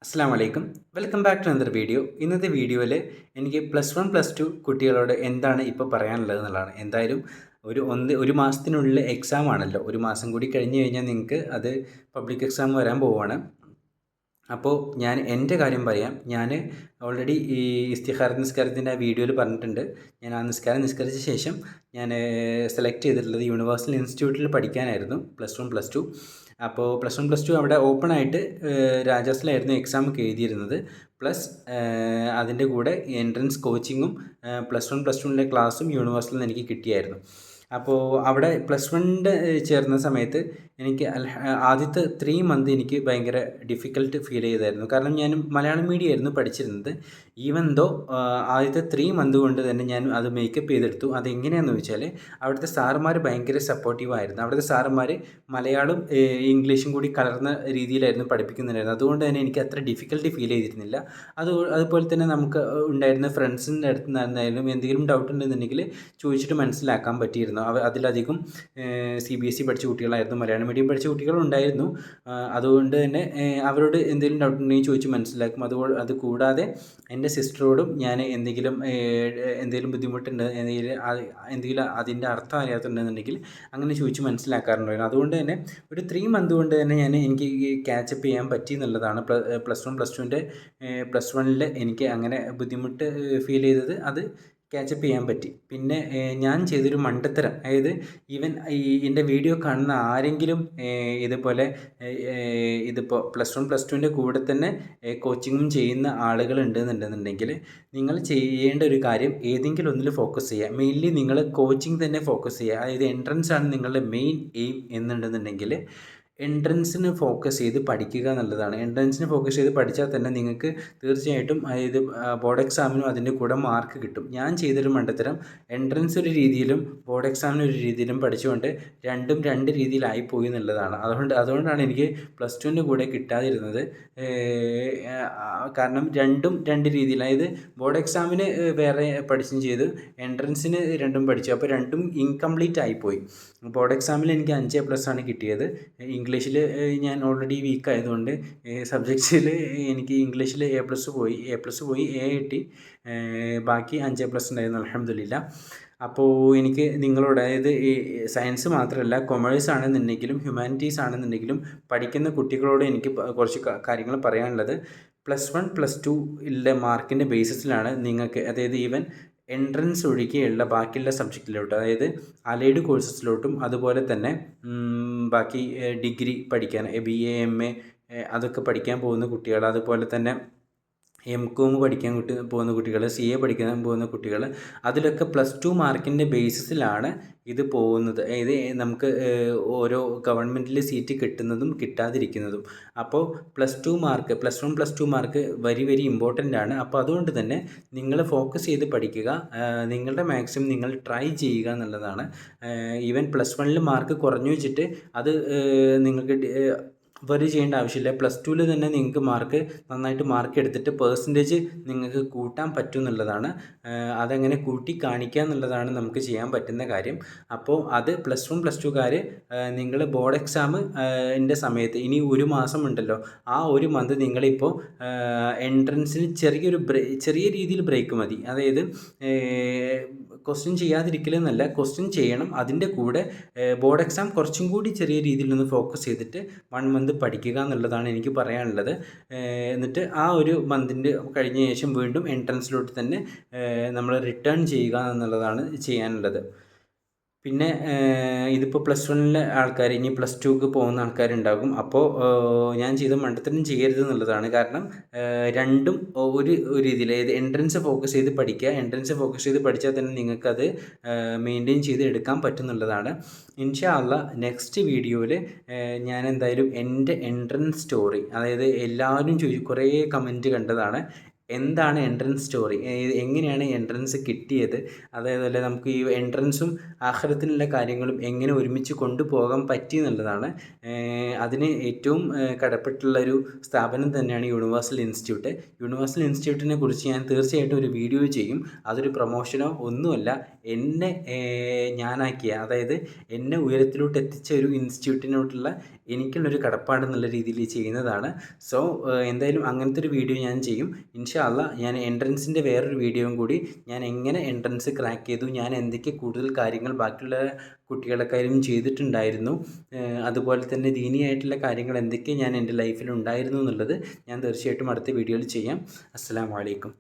അസ്സാം വലൈക്കും. Welcome back to another video. ഇന്നത്തെ വീഡിയോയിൽ എനിക്ക് +1 +2 കുട്ടികളോട് എന്താണ് ഇപ്പോൾ പറയാനുള്ളത് എന്നുള്ളതാണ്. എന്തായാലും ഒരു മാസത്തിനുള്ളിൽ എക്സാം ആണല്ലോ. ഒരു മാസം കൂടി കഴിഞ്ഞ് കഴിഞ്ഞാൽ നിങ്ങൾക്ക് അത് പബ്ലിക് എക്സാം വരാൻ പോവുകയാണ്. അപ്പോൾ ഞാൻ എൻ്റെ കാര്യം പറയാം. ഞാൻ ഓൾറെഡി ഈ ഇസ്തിഖാർ നിസ്കാരത്തിൻ്റെ ആ വീഡിയോയിൽ പറഞ്ഞിട്ടുണ്ട്. ഞാൻ ആ നിസ്കാരം നിസ്കരിച്ച ശേഷം ഞാൻ സെലക്ട് ചെയ്തിട്ടുള്ളത് യൂണിവേഴ്സൽ ഇൻസ്റ്റിറ്റ്യൂട്ടിൽ പഠിക്കാനായിരുന്നു +1 +2. അപ്പോൾ +1 +2 അവിടെ ഓപ്പൺ ആയിട്ട് രാജാസിലായിരുന്നു എക്സാം ഒക്കെ എഴുതിയിരുന്നത്. പ്ലസ് അതിൻ്റെ കൂടെ എൻട്രൻസ് കോച്ചിങ്ങും +1 +2ൻ്റെ ക്ലാസ്സും യൂണിവേഴ്സിറ്റിയിൽ നിന്ന് എനിക്ക് കിട്ടിയായിരുന്നു. അപ്പോൾ അവിടെ +1 ചേർന്ന സമയത്ത് എനിക്ക് ആദ്യത്തെ 3 മന്ത് എനിക്ക് ഭയങ്കര ഡിഫിക്കൽട്ട് ഫീൽ ചെയ്തായിരുന്നു. കാരണം ഞാൻ മലയാളം മീഡിയം ആയിരുന്നു പഠിച്ചിരുന്നത്. ഈവൻ ദോ ആദ്യത്തെ 3 മന്ത് കൊണ്ട് തന്നെ ഞാൻ അത് മേക്കപ്പ് ചെയ്തെടുത്തു. അതെങ്ങനെയാണെന്ന് ചോദിച്ചാൽ അവിടുത്തെ സാറുമാർ ഭയങ്കര സപ്പോർട്ടീവായിരുന്നു. അവിടുത്തെ സാറുമാർ മലയാളം ഇംഗ്ലീഷും കൂടി കലർന്ന രീതിയിലായിരുന്നു പഠിപ്പിക്കുന്നുണ്ടായിരുന്നത്. അതുകൊണ്ട് തന്നെ എനിക്ക് അത്ര ഡിഫിക്കൽട്ടി ഫീൽ ചെയ്തിരുന്നില്ല. അതുപോലെ തന്നെ നമുക്ക് ഉണ്ടായിരുന്ന ഫ്രണ്ട്സിൻ്റെ അടുത്ത് നിന്നായിരുന്നാലും എന്തെങ്കിലും ഡൗട്ട് ഉണ്ടെന്നുണ്ടെങ്കിൽ ചോദിച്ചിട്ട് മനസ്സിലാക്കാൻ പറ്റിയിരുന്നു. അതിലധികം CBSE പഠിച്ച കുട്ടികളായിരുന്നു, മലയാളം മീഡിയം പഠിച്ച കുട്ടികളും ഉണ്ടായിരുന്നു. അതുകൊണ്ട് തന്നെ അവരോട് എന്തെങ്കിലും ഡൗട്ട് ഉണ്ടെങ്കിൽ ചോദിച്ച് മനസ്സിലാക്കും. അത് കൂടാതെ എൻ്റെ സിസ്റ്ററോടും ഞാൻ എന്തെങ്കിലും ബുദ്ധിമുട്ടുണ്ട്, എന്തെങ്കിലും അതിൻ്റെ അർത്ഥം അറിയാത്തുണ്ടെന്നുണ്ടെങ്കിൽ അങ്ങനെ ചോദിച്ച് മനസ്സിലാക്കാറുണ്ടായിരുന്നു. അതുകൊണ്ട് തന്നെ ഒരു 3 മന്ത് കൊണ്ട് തന്നെ എനിക്ക് ക്യാച്ചപ്പ് ചെയ്യാൻ പറ്റി എന്നുള്ളതാണ്. +1 +2ൻ്റെ +1ൽ എനിക്ക് അങ്ങനെ ബുദ്ധിമുട്ട് ഫീൽ ചെയ്തത് അത് ക്യാച്ചപ്പ് ചെയ്യാൻ പറ്റി. പിന്നെ ഞാൻ ചെയ്തൊരു മണ്ടത്തരം, അതായത് ഈവൻ എൻ്റെ വീഡിയോ കാണുന്ന ആരെങ്കിലും ഇതുപോലെ ഇതിപ്പോൾ +1 +2ൻ്റെ കൂടെ തന്നെ കോച്ചിങ്ങും ചെയ്യുന്ന ആളുകൾ ഉണ്ടെന്നുണ്ടെന്നുണ്ടെങ്കിൽ നിങ്ങൾ ചെയ്യേണ്ട ഒരു കാര്യം ഏതെങ്കിലും ഒന്നിൽ ഫോക്കസ് ചെയ്യുക. മെയിൻലി നിങ്ങൾ കോച്ചിങ് തന്നെ ഫോക്കസ് ചെയ്യുക. അതായത് എൻട്രൻസ് ആണ് നിങ്ങളുടെ മെയിൻ എയിം എന്നുണ്ടെന്നുണ്ടെങ്കിൽ എൻട്രൻസിന് ഫോക്കസ് ചെയ്ത് പഠിക്കുക എന്നുള്ളതാണ്. എൻട്രൻസിന് ഫോക്കസ് ചെയ്ത് പഠിച്ചാൽ തന്നെ നിങ്ങൾക്ക് തീർച്ചയായിട്ടും അതായത് ബോർഡ് എക്സാമിനും അതിൻ്റെ കൂടെ മാർക്ക് കിട്ടും. ഞാൻ ചെയ്തൊരു മണ്ടത്തരം എൻട്രൻസ് ഒരു രീതിയിലും ബോർഡ് എക്സാമിന് ഒരു രീതിയിലും പഠിച്ചുകൊണ്ട് രണ്ടും രണ്ട് രീതിയിലായിപ്പോയി എന്നുള്ളതാണ്. അതുകൊണ്ടാണ് എനിക്ക് +2ൻ്റെ കൂടെ കിട്ടാതിരുന്നത്. കാരണം രണ്ടും രണ്ട് രീതിയിൽ, അതായത് ബോർഡ് എക്സാമിന് വേറെ പഠിച്ചും ചെയ്തു, എൻട്രൻസിന് രണ്ടും പഠിച്ചു. അപ്പോൾ രണ്ടും ഇൻകംപ്ലീറ്റ് ആയിപ്പോയി. ബോർഡ് എക്സാമിൽ എനിക്ക് 5+ ആണ് കിട്ടിയത്. ഇംഗ്ലീഷിൽ ഞാൻ ഓൾറെഡി വീക്ക് ആയതുകൊണ്ട് സബ്ജക്ട്സിൽ എനിക്ക് ഇംഗ്ലീഷിൽ A+ പോയി A കിട്ടി. ബാക്കി 5+ ഉണ്ടായിരുന്നു, അൽഹംദുലില്ലാ. അപ്പോൾ എനിക്ക് നിങ്ങളോട്, അതായത് ഈ സയൻസ് മാത്രമല്ല കൊമേഴ്സ് ആണെന്നുണ്ടെങ്കിലും ഹ്യൂമാനിറ്റീസ് ആണെന്നുണ്ടെങ്കിലും പഠിക്കുന്ന കുട്ടികളോട് എനിക്ക് കുറച്ച് കാര്യങ്ങൾ പറയാനുള്ളത്. +1 +2 ഉള്ള മാർക്കിൻ്റെ ബേസിസിലാണ് നിങ്ങൾക്ക്, അതായത് ഈവൻ എൻട്രൻസ് ഒഴികെയുള്ള ബാക്കിയുള്ള സബ്ജക്റ്റിലോട്ട്, അതായത് അലൈഡ് കോഴ്സസിലോട്ടും അതുപോലെ തന്നെ ബാക്കി ഡിഗ്രി പഠിക്കാൻ BA MA അതൊക്കെ പഠിക്കാൻ പോകുന്ന കുട്ടികൾ, അതുപോലെ തന്നെ MCOM പഠിക്കാൻ പോകുന്ന കുട്ടികൾ, CA പഠിക്കാൻ പോകുന്ന കുട്ടികൾ, അതിലൊക്കെ +2 മാർക്കിൻ്റെ ബേസിസിലാണ് ഇത് പോകുന്നത്. ഇത് നമുക്ക് ഓരോ ഗവൺമെൻറ്റിൽ സീറ്റ് കിട്ടുന്നതും കിട്ടാതിരിക്കുന്നതും. അപ്പോൾ +1 +2 മാർക്ക് വെരി ഇമ്പോർട്ടൻ്റ് ആണ്. അപ്പോൾ അതുകൊണ്ട് തന്നെ നിങ്ങൾ ഫോക്കസ് ചെയ്ത് പഠിക്കുക, നിങ്ങളുടെ മാക്സിമം നിങ്ങൾ ട്രൈ ചെയ്യുക എന്നുള്ളതാണ്. ഈവൻ +1ൽ മാർക്ക് കുറഞ്ഞു വെച്ചിട്ട് അത് നിങ്ങൾക്ക് വറി ചെയ്യേണ്ട ആവശ്യമില്ല. +2ൽ തന്നെ നിങ്ങൾക്ക് നന്നായിട്ട് മാർക്ക് എടുത്തിട്ട് പെർസെൻറ്റേജ് നിങ്ങൾക്ക് കൂട്ടാൻ പറ്റും എന്നുള്ളതാണ്. അതെങ്ങനെ കൂട്ടി കാണിക്കുക എന്നുള്ളതാണ് നമുക്ക് ചെയ്യാൻ പറ്റുന്ന കാര്യം. അപ്പോൾ അത് +1 +2കാർ നിങ്ങൾ ബോർഡ് എക്സാം ൻ്റെ സമയത്ത് ഇനി ഒരു മാസം ഉണ്ടല്ലോ, ആ ഒരു മന്ത് നിങ്ങളിപ്പോൾ എൻട്രൻസിന് ചെറിയ രീതിയിൽ ബ്രേക്ക് മതി. അതായത് ക്വസ്റ്റ്യൻ ചെയ്യാതിരിക്കലെന്നല്ല, ക്വസ്റ്റ്യൻ ചെയ്യണം. അതിൻ്റെ കൂടെ ബോർഡ് എക്സാം കുറച്ചും കൂടി ചെറിയ രീതിയിലൊന്ന് ഫോക്കസ് ചെയ്തിട്ട് 1 മന്ത് പഠിക്കുക എന്നുള്ളതാണ് എനിക്ക് പറയാനുള്ളത്. എന്നിട്ട് ആ ഒരു മന്തിൻ്റെ കഴിഞ്ഞ ശേഷം വീണ്ടും എൻട്രൻസിലോട്ട് തന്നെ നമ്മൾ റിട്ടേൺ ചെയ്യുക എന്നുള്ളതാണ് ചെയ്യാനുള്ളത്. പിന്നെ ഇതിപ്പോൾ +1ലെ ആൾക്കാർ ഇനി +2ക്ക് പോകുന്ന ആൾക്കാരുണ്ടാകും. അപ്പോൾ ഞാൻ ചെയ്ത മണ്ടത്തരം ചെയ്യരുത് എന്നുള്ളതാണ്. കാരണം രണ്ടും ഒരു രീതിയിൽ, അതായത് എൻട്രൻസ് ഫോക്കസ് ചെയ്ത് പഠിക്കുക. എൻട്രൻസ് ഫോക്കസ് ചെയ്ത് പഠിച്ചാൽ തന്നെ നിങ്ങൾക്കത് മെയിൻറ്റെയിൻ ചെയ്ത് എടുക്കാൻ പറ്റുന്നുള്ളതാണ്. ഇൻഷാ അള്ളാ നെക്സ്റ്റ് വീഡിയോയിൽ ഞാൻ എന്തായാലും എൻ്റെ എൻട്രൻസ് സ്റ്റോറി, അതായത് എല്ലാവരും കുറേ കമൻറ്റ് കണ്ടതാണ്, എന്താണ് എൻട്രൻസ് സ്റ്റോറി, എങ്ങനെയാണ് എൻട്രൻസ് കിട്ടിയത്, അതേപോലെ നമുക്ക് ഈ എൻട്രൻസും ആഖിറത്തിനുള്ള കാര്യങ്ങളും എങ്ങനെ ഒരുമിച്ച് കൊണ്ടുപോകാൻ പറ്റി എന്നുള്ളതാണ്. അതിന് ഏറ്റവും കടപ്പെട്ടുള്ളൊരു സ്ഥാപനം തന്നെയാണ് യൂണിവേഴ്സൽ ഇൻസ്റ്റിറ്റ്യൂട്ട്. യൂണിവേഴ്സൽ ഇൻസ്റ്റിറ്റ്യൂട്ടിനെ കുറിച്ച് ഞാൻ തീർച്ചയായിട്ടും ഒരു വീഡിയോ ചെയ്യും. അതൊരു പ്രൊമോഷനോ ഒന്നുമല്ല, എന്നെ ഞാനാക്കിയ, അതായത് എന്നെ ഉയരത്തിലോട്ട് എത്തിച്ച ഒരു ഇൻസ്റ്റിറ്റ്യൂട്ടിനോട്ടുള്ള എനിക്കുള്ളൊരു കടപ്പാടെന്നുള്ള രീതിയിൽ ചെയ്യുന്നതാണ്. സോ എന്തായാലും അങ്ങനത്തെ ഒരു വീഡിയോ ഞാൻ ചെയ്യും ഇൻഷാ അള്ളാ. ഞാൻ എൻട്രൻസിൻ്റെ വേറൊരു വീഡിയോയും കൂടി, ഞാൻ എങ്ങനെ എൻട്രൻസ് ക്രാക്ക് ചെയ്തു, ഞാൻ എന്തൊക്കെ കൂടുതൽ കാര്യങ്ങൾ ബാക്കിയുള്ള കുട്ടികളെക്കാളും ചെയ്തിട്ടുണ്ടായിരുന്നു, അതുപോലെ തന്നെ ദീനിയായിട്ടുള്ള കാര്യങ്ങൾ എന്തൊക്കെ ഞാൻ എൻ്റെ ലൈഫിൽ ഉണ്ടായിരുന്നു എന്നുള്ളത് ഞാൻ തീർച്ചയായിട്ടും അടുത്ത വീഡിയോയിൽ ചെയ്യാം. അസ്സലാമു അലൈക്കും.